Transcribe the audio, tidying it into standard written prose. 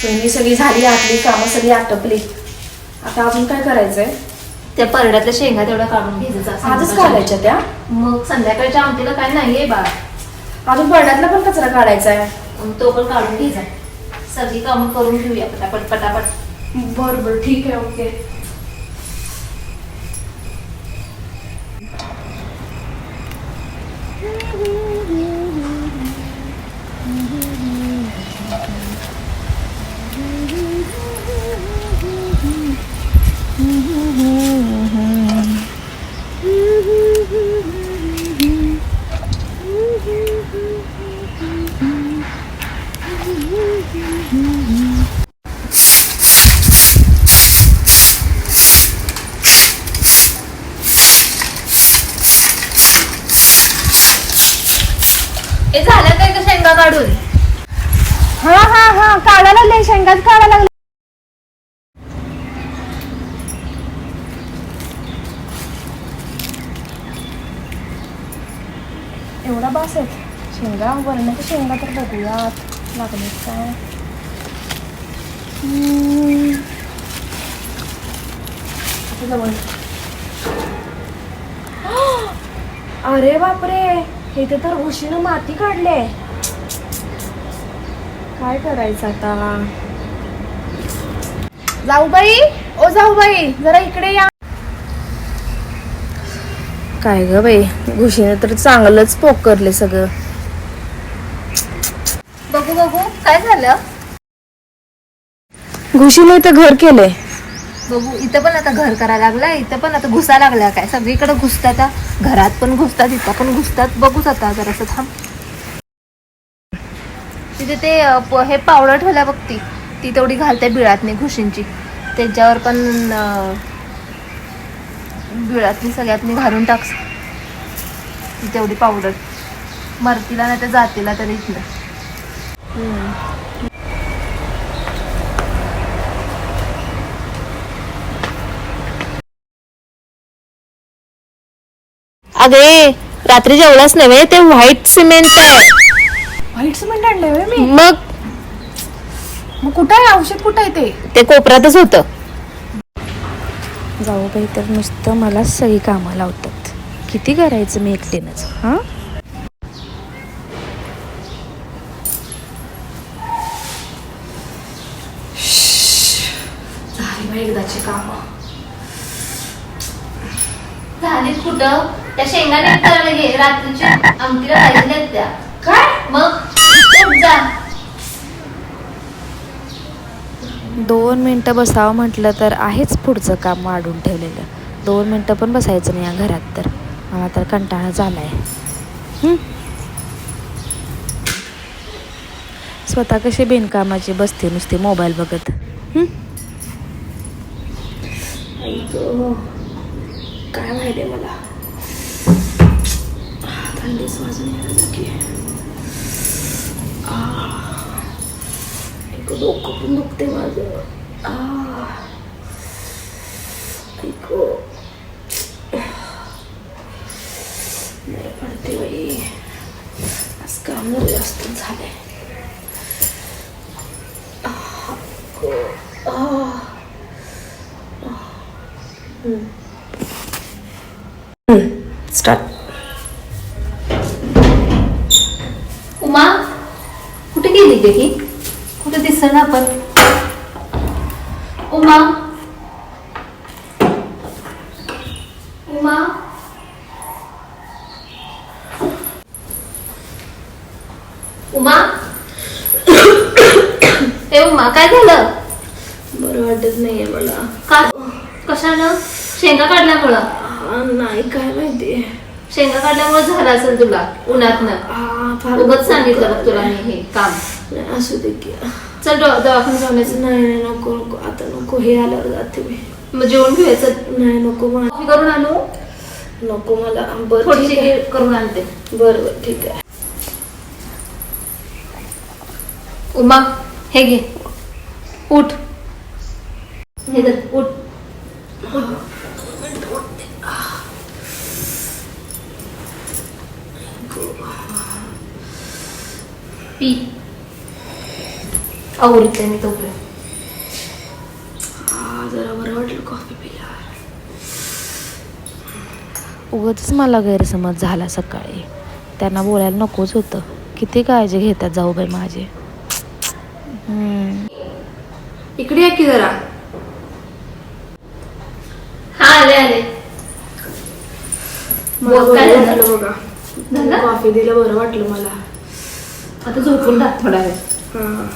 पहिली सगळी झाली, आतली कामं सगळी आटपली. आता अजून काय करायचंय? त्या परड्यातल्या शेंगा तेवढ्या काढून घ्यायचं. आजच काढायच्या त्या? मग संध्याकाळच्या आमटीला काय नाहीये बा. अजून परड्यातला पण कचरा काढायचा आहे. तो पण काढून घ्यायचा. सगळी कामं करून घेऊया पटापट पटापट. बरं बरं ठीक आहे, ओके. हे झालं काय का शेंगा काढून? हा हा हा काढायला लागले, शेंगाच काढायला लागले. एवढा बास आहेत शेंगा. वरण्याच्या शेंगा तर बघूयात लागले काय. जवळ. अरे बापरे, हे तर उशीनं माती काढले. काय करायचं आता? जाऊबाई, ओ जाऊबाई, जरा इकडे या. काय ग बाई, घुशीने तर चांगलंच पोकरले सगळं. बघू बघू काय झालं? घुशीने तर घर केलंय. बघू, इथं पण आता घर करायला लागलाय, इथं पण आता घुसा लागला. काय सगळीकडे घुसतात, घरात पण घुसतात, इथं पण घुसतात. बघूच आता जरासं थांब. तिथे ते हे पावडर ठेवल्या बघ, ती तेवढी घालते बिळातनी घुशींची. त्याच्यावर पण बिळातनी सगळ्यातनी घालून टाक तेवढी पावडर. मरतीला नाही तर जातीला तरी इथलं. अगे रात्री जेवलाच नव्हे, ते व्हाईट सिमेंट आहे. व्हाईट सिमेंट आणलंय मी. मग कुठं आहे औषध? कुठं आहे ते कोपऱ्यातच होतं. जाऊबाई तर नुसतं मला सगळी कामं लावतात. किती करायचं मी एकटीनंच. हा झाली बाई एकदाची कामं. झालीत कुठं? त्या शेंगा नाही करायला घे, रात्रीच्या आमटीला पाहिजेत त्या. काय मग जा. 2 मिनिटं बसावं म्हटलं तर आहेच पुढचं काम वाढून ठेवलेलं. 2 मिनिटं पण बसायचं नाही या घरात. तर मला तर कंटाळा झालाय. स्वतः कशी बिनकामाची बसते नुसते मोबाईल बघत. काय माहिती मला, थंडीच वाजून यायला की. डोकं पण दुखते माझं. नाही पडते बाई, आज काम जास्त झालंय. स्टार्ट. उमा कुठे गेली गे ही? कुठे दिसत ना आपण? उमा उमा उमा ए उमा, काय झालं? बरं वाटत नाहीये मला. का? कशानं? शेंगा काढल्यामुळं? नाही, काय माहिती. शेंगा काढल्यामुळे झालं असेल तुला उन्हातनं. उगाच सांगितलं बघ तुला मी हे काम. असू दे की. चल दवाखान्यात जाण्याचं. नाही नको नको, आता नको. हे आल्यावर जाते मी. मग जेवण घ्यायचं. नाही नको मला. कॉफी करून आणू? नको मला. बरं थोडीशी करून आणते. बरं बरं ठीक आहे. उमा हे घे, उठ. हे धर, उठ उठ. पी. आवडते मी तोपर्यंत. जरा बरं वाटलं कॉफी पिल्यावर. उगाचच मला गैरसमज झाला सकाळी. त्यांना बोलायला नकोच होतं. किती काळजी घेतात जाऊबाई माझे. इकडे या की जरा. हा आले आले. मला बोल, काय बरं झालं? वाटलं बघा. झालं? कॉफी दिलं बरं वाटलं मला. आता झोपून टाक थोडा वेळ. हा.